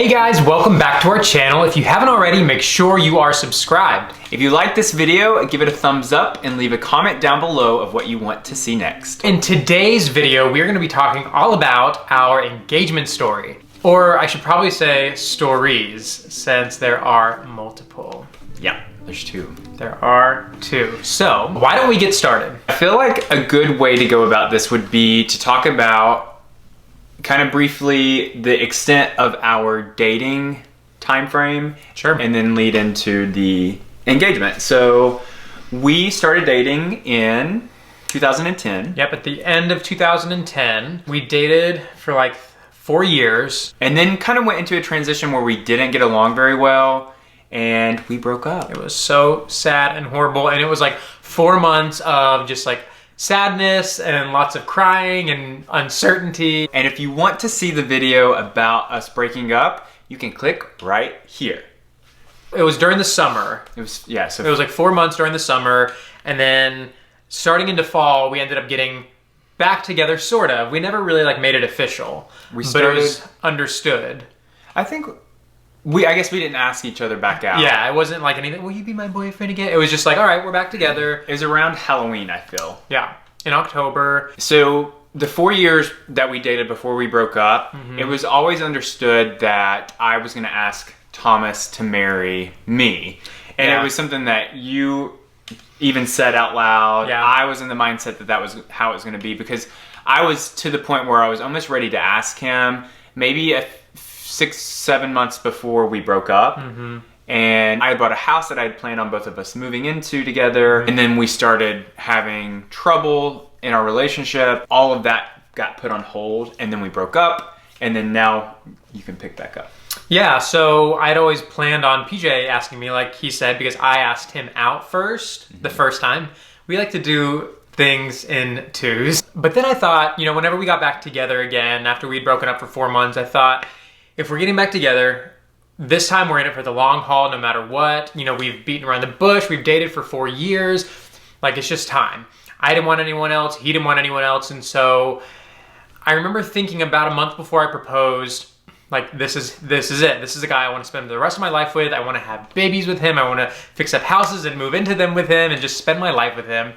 Hey guys, welcome back to our channel. If you haven't already, make sure you are subscribed. If you like this video, give it a thumbs up and leave a comment down below of what you want to see next. In today's video, we are going to be talking all about our engagement story. Or I should probably say stories, since there are multiple. Yeah, there's two. There are two. So, why don't we get started? I feel like a good way to go about this would be to talk about kind of briefly the extent of our dating time frame. Sure. And then lead into the engagement. So we started dating in 2010. Yep, at the end of 2010. We dated for like 4 years. And then kind of went into a transition where we didn't get along very well and we broke up. It was so sad and horrible, and it was like 4 months of just like sadness and lots of crying and uncertainty. And if you want to see the video about us breaking up, you can click right here. It was during the summer. It was, yeah, so it was like 4 months during the summer, and then starting into fall, we ended up getting back together, sort of. We never really like made it official, but it was understood. I think I guess we didn't ask each other back out. Yeah, it wasn't like anything, will you be my boyfriend again? It was just like, all right, we're back together. It was around Halloween, I feel. Yeah, in October. So the 4 years that we dated before we broke up, it was always understood that I was gonna ask Thomas to marry me. And it was something that you even said out loud. Yeah. I was in the mindset that that was how it was gonna be, because I was to the point where I was almost ready to ask him, maybe 6-7 months before we broke up. And I had bought a house that I had planned on both of us moving into together. And then we started having trouble in our relationship. All of that got put on hold, and then we broke up. And then now you can pick back up. Yeah, so I'd always planned on PJ asking me, like he said, because I asked him out first, the first time. We like to do things in twos. But then I thought, you know, whenever we got back together again, after we'd broken up for 4 months, I thought, if we're getting back together, this time we're in it for the long haul no matter what. You know, we've beaten around the bush, we've dated for 4 years. Like, it's just time. I didn't want anyone else, he didn't want anyone else, and so I remember thinking about a month before I proposed, like, this is it. This is the guy I want to spend the rest of my life with. I want to have babies with him. I want to fix up houses and move into them with him and just spend my life with him.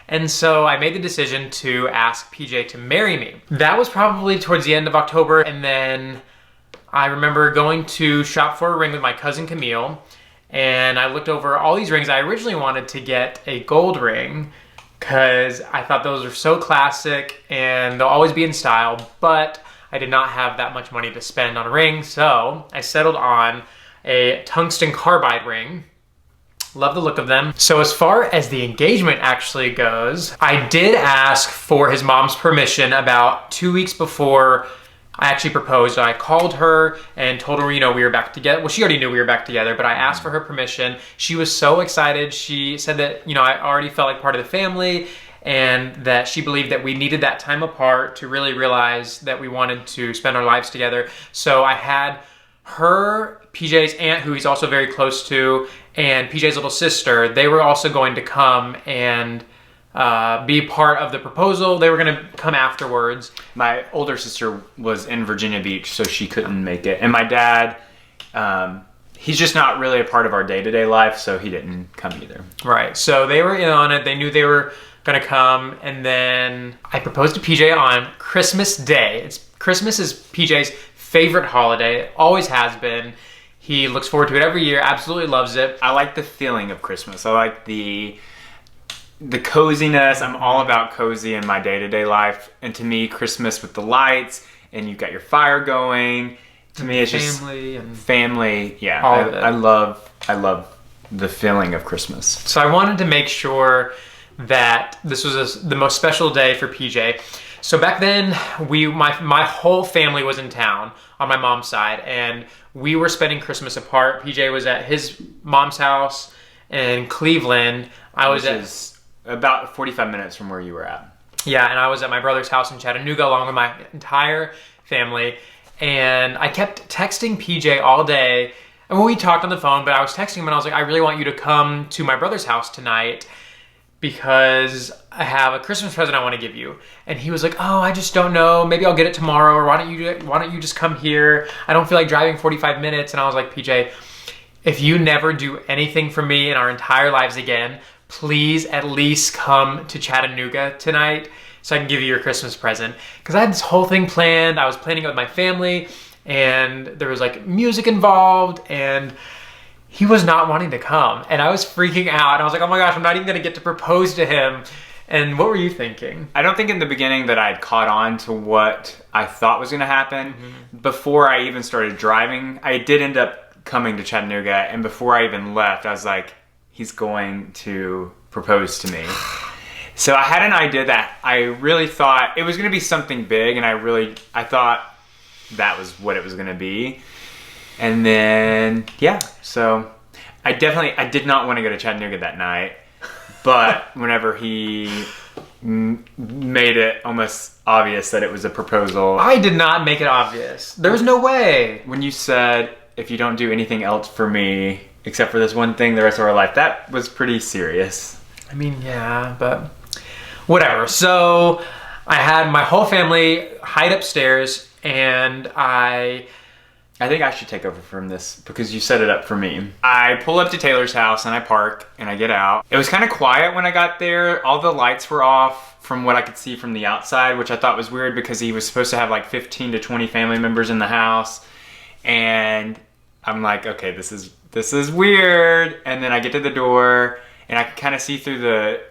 And so I made the decision to ask PJ to marry me. That was probably towards the end of October, and then I remember going to shop for a ring with my cousin Camille, and I looked over all these rings. I originally wanted to get a gold ring because I thought those are so classic and they'll always be in style, but I did not have that much money to spend on a ring, so I settled on a tungsten carbide ring. Love the look of them. So as far as the engagement actually goes, I did ask for his mom's permission about 2 weeks before I actually proposed. I called her and told her, you know, we were back together. Well, she already knew we were back together, but I asked for her permission. She was so excited. She said that, you know, I already felt like part of the family, and that she believed that we needed that time apart to really realize that we wanted to spend our lives together. So I had her, PJ's aunt, who he's also very close to, and PJ's little sister. They were also going to come and be part of the proposal. They were gonna come afterwards. My older sister was in Virginia Beach, so she couldn't make it. And my dad, he's just not really a part of our day-to-day life, so he didn't come either. Right, so they were in on it. They knew they were gonna come, and then I proposed to PJ on Christmas Day. Christmas is PJ's favorite holiday, always has been. He looks forward to it every year, absolutely loves it. I like the feeling of Christmas. I like the coziness. I'm all about cozy in my day-to-day life. And to me, Christmas with the lights and you've got your fire going, to me it's just family. Yeah, I love the feeling of Christmas. So I wanted to make sure that this was the most special day for PJ. So back then, my whole family was in town on my mom's side, and we were spending Christmas apart. PJ was at his mom's house in Cleveland. I was at about 45 minutes from where you were at. Yeah, and I was at my brother's house in Chattanooga along with my entire family. And I kept texting PJ all day. And we talked on the phone, but I was texting him and I was like, I really want you to come to my brother's house tonight because I have a Christmas present I want to give you. And he was like, oh, I just don't know. Maybe I'll get it tomorrow, or why don't you just come here? I don't feel like driving 45 minutes. And I was like, PJ, if you never do anything for me in our entire lives again, please at least come to Chattanooga tonight so I can give you your Christmas present. Because I had this whole thing planned. I was planning it with my family, and there was like music involved, and he was not wanting to come. And I was freaking out. I was like, oh my gosh, I'm not even going to get to propose to him. And what were you thinking? I don't think in the beginning that I'd caught on to what I thought was going to happen. Before I even started driving, I did end up coming to Chattanooga, and before I even left, I was like, he's going to propose to me. So I had an idea that I really thought it was going to be something big, and I thought that was what it was going to be. And then, yeah, so I did not want to go to Chattanooga that night, but whenever he made it almost obvious that it was a proposal. I did not make it obvious. There was no way. When you said, if you don't do anything else for me, except for this one thing the rest of our life, that was pretty serious. I mean, yeah, but whatever. So I had my whole family hide upstairs, and I think I should take over from this because you set it up for me. I pull up to Taylor's house and I park and I get out. It was kind of quiet when I got there. All the lights were off from what I could see from the outside, which I thought was weird because he was supposed to have like 15 to 20 family members in the house. And I'm like, okay, this is weird. And then I get to the door and I can kind of see through the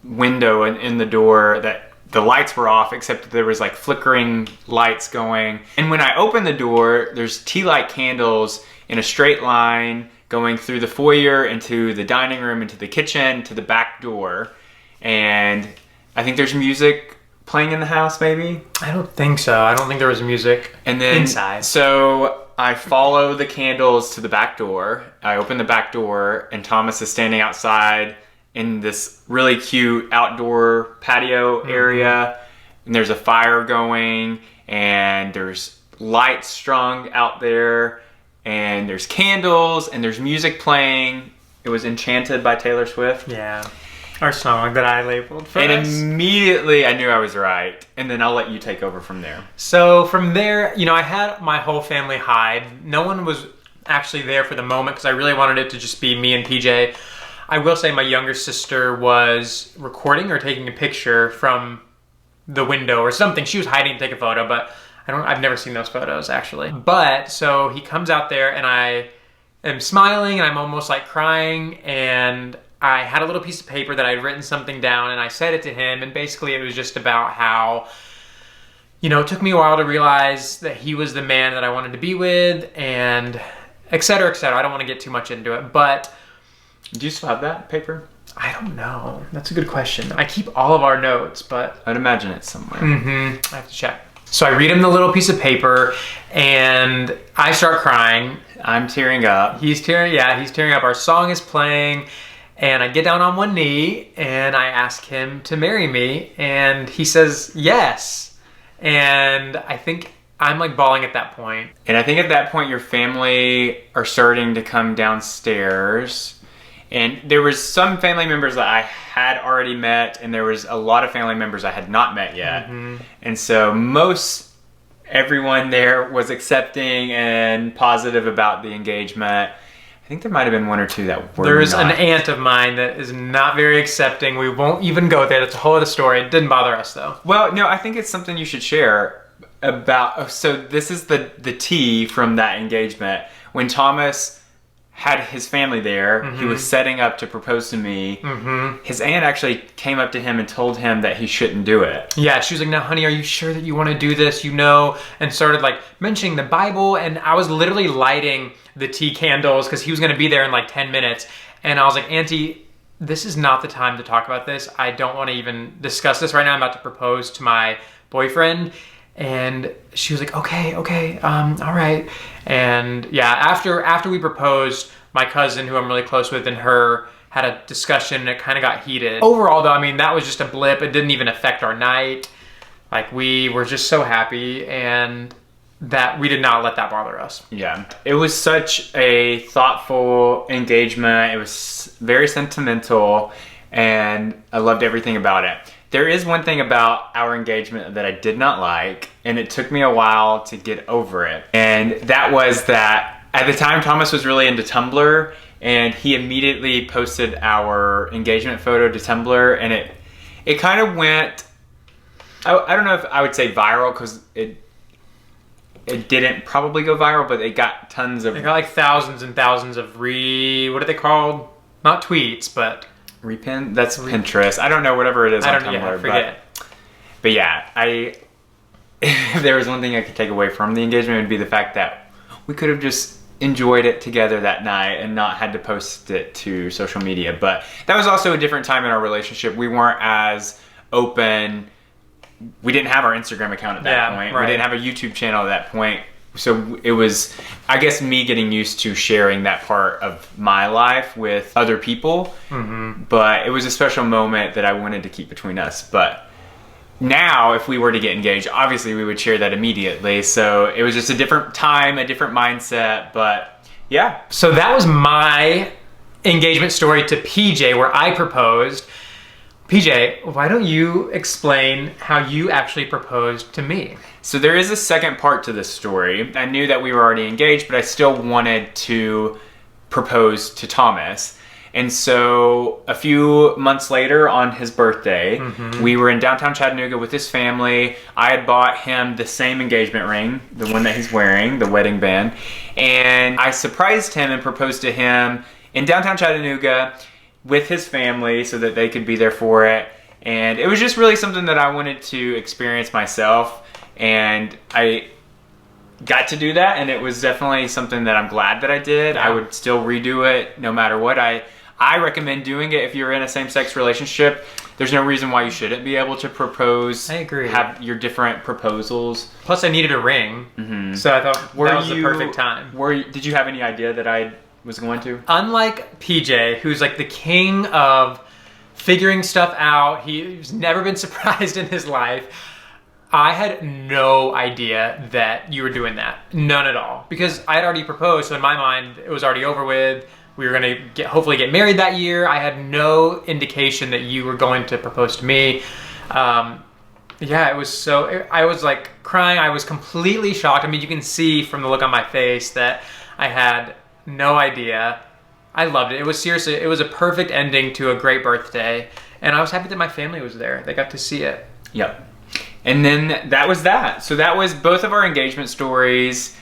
window in the door that the lights were off, except that there was like flickering lights going. And when I open the door, there's tea light candles in a straight line going through the foyer, into the dining room, into the kitchen, to the back door. And I think there's music playing in the house, maybe? I don't think so. I don't think there was music inside. So I follow the candles to the back door. I open the back door, and Thomas is standing outside in this really cute outdoor patio area, and there's a fire going, and there's lights strung out there, and there's candles, and there's music playing. It was Enchanted by Taylor Swift. Yeah, our song that I labeled for and us. Immediately I knew I was right, and then I'll let you take over from there. So from there, I had my whole family hide. No one was actually there for the moment because I really wanted it to just be me and PJ. I will say my younger sister was recording or taking a picture from the window or something. She was hiding to take a photo, but I've never seen those photos actually. But so he comes out there, and I am smiling, and I'm almost like crying, and I had a little piece of paper that I'd written something down, and I said it to him, and basically it was just about how, it took me a while to realize that he was the man that I wanted to be with, and et cetera, et cetera. I don't want to get too much into it, but do you still have that paper? I don't know. That's a good question. I keep all of our notes, but I'd imagine it's somewhere. I have to check. So I read him the little piece of paper, and I start crying. I'm tearing up. He's tearing up. Our song is playing, and I get down on one knee, and I ask him to marry me, and he says yes. And I think I'm like bawling at that point. And I think at that point your family are starting to come downstairs. And there was some family members that I had already met, and there was a lot of family members I had not met yet. And so everyone there was accepting and positive about the engagement. I think there might have been one or two that were There's an aunt of mine that is not very accepting. We won't even go there. That's a whole other story. It didn't bother us though. Well, no, I think it's something you should share about. So this is the tea from that engagement. When Thomas had his family there, he was setting up to propose to me. His aunt actually came up to him and told him that he shouldn't do it. Yeah, she was like, now honey, are you sure that you want to do this? And started like mentioning the Bible, and I was literally lighting the tea candles because he was going to be there in like 10 minutes. And I was like, Auntie, this is not the time to talk about this. I don't want to even discuss this right now. I'm about to propose to my boyfriend. And she was like, okay, all right. And yeah, after we proposed, my cousin, who I'm really close with, and her had a discussion, and it kind of got heated. Overall though, that was just a blip. It didn't even affect our night. Like, we were just so happy, and that we did not let that bother us. Yeah, it was such a thoughtful engagement. It was very sentimental. and I loved everything about it. There is one thing about our engagement that I did not like, and it took me a while to get over it. And that was that at the time, Thomas was really into Tumblr, and he immediately posted our engagement photo to Tumblr, and it kind of went, I don't know if I would say viral, because it didn't probably go viral, but it got tons of... It got like thousands and thousands of what are they called? Not tweets, but... Repin? That's Pinterest. I don't know, whatever it is on Tumblr. Yeah, forget. But yeah, if there was one thing I could take away from the engagement, it would be the fact that we could have just enjoyed it together that night and not had to post it to social media. But that was also a different time in our relationship. We weren't as open. We didn't have our Instagram account at that point. Right. We didn't have a YouTube channel at that point. So it was, I guess, me getting used to sharing that part of my life with other people. Mm-hmm. But it was a special moment that I wanted to keep between us. But now, if we were to get engaged, obviously we would share that immediately. So it was just a different time, a different mindset. But yeah. So that was my engagement story to PJ, where I proposed. PJ, why don't you explain how you actually proposed to me? So there is a second part to this story. I knew that we were already engaged, but I still wanted to propose to Thomas. And so a few months later, on his birthday, we were in downtown Chattanooga with his family. I had bought him the same engagement ring, the one that he's wearing, the wedding band. And I surprised him and proposed to him in downtown Chattanooga with his family so that they could be there for it. And it was just really something that I wanted to experience myself. And I got to do that, and it was definitely something that I'm glad that I did. I would still redo it no matter what. I recommend doing it if you're in a same-sex relationship. There's no reason why you shouldn't be able to propose. I agree. Have your different proposals. Plus, I needed a ring, so I thought that was the perfect time. Did you have any idea that I was going to? Unlike PJ, who's like the king of figuring stuff out, he's never been surprised in his life. I had no idea that you were doing that. None at all. Because I had already proposed, so in my mind, it was already over with. We were going to hopefully get married that year. I had no indication that you were going to propose to me. Yeah, it was so... I was like crying. I was completely shocked. I mean, you can see from the look on my face that I had no idea. I loved it. It was seriously... It was a perfect ending to a great birthday. And I was happy that my family was there. They got to see it. Yep. And then that was that. So that was both of our engagement stories.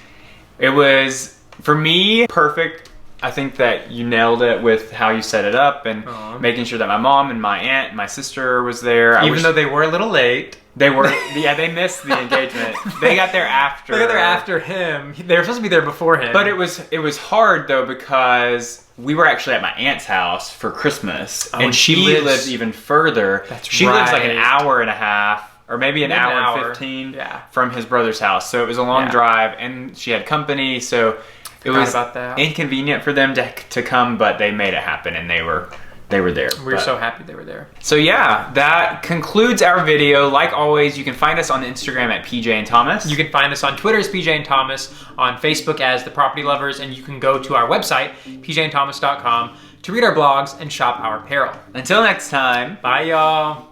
It was, for me, perfect. I think that you nailed it with how you set it up and making sure that my mom and my aunt and my sister was there. Even though they were a little late. They were, yeah, they missed the engagement. They got there after. They got there after him. They were supposed to be there before him. But it was hard though, because we were actually at my aunt's house for Christmas. And she lives even further. She lives like an hour and a half. Or maybe an hour and 15 from his brother's house. So it was a long drive, and she had company, so it was inconvenient for them to come, but they made it happen, and they were there. We were so happy they were there. So yeah, that concludes our video. Like always, you can find us on Instagram at PJ and Thomas. You can find us on Twitter as PJ and Thomas, on Facebook as The Property Lovers, and you can go to our website, pjandthomas.com, to read our blogs and shop our apparel. Until next time. Bye, y'all.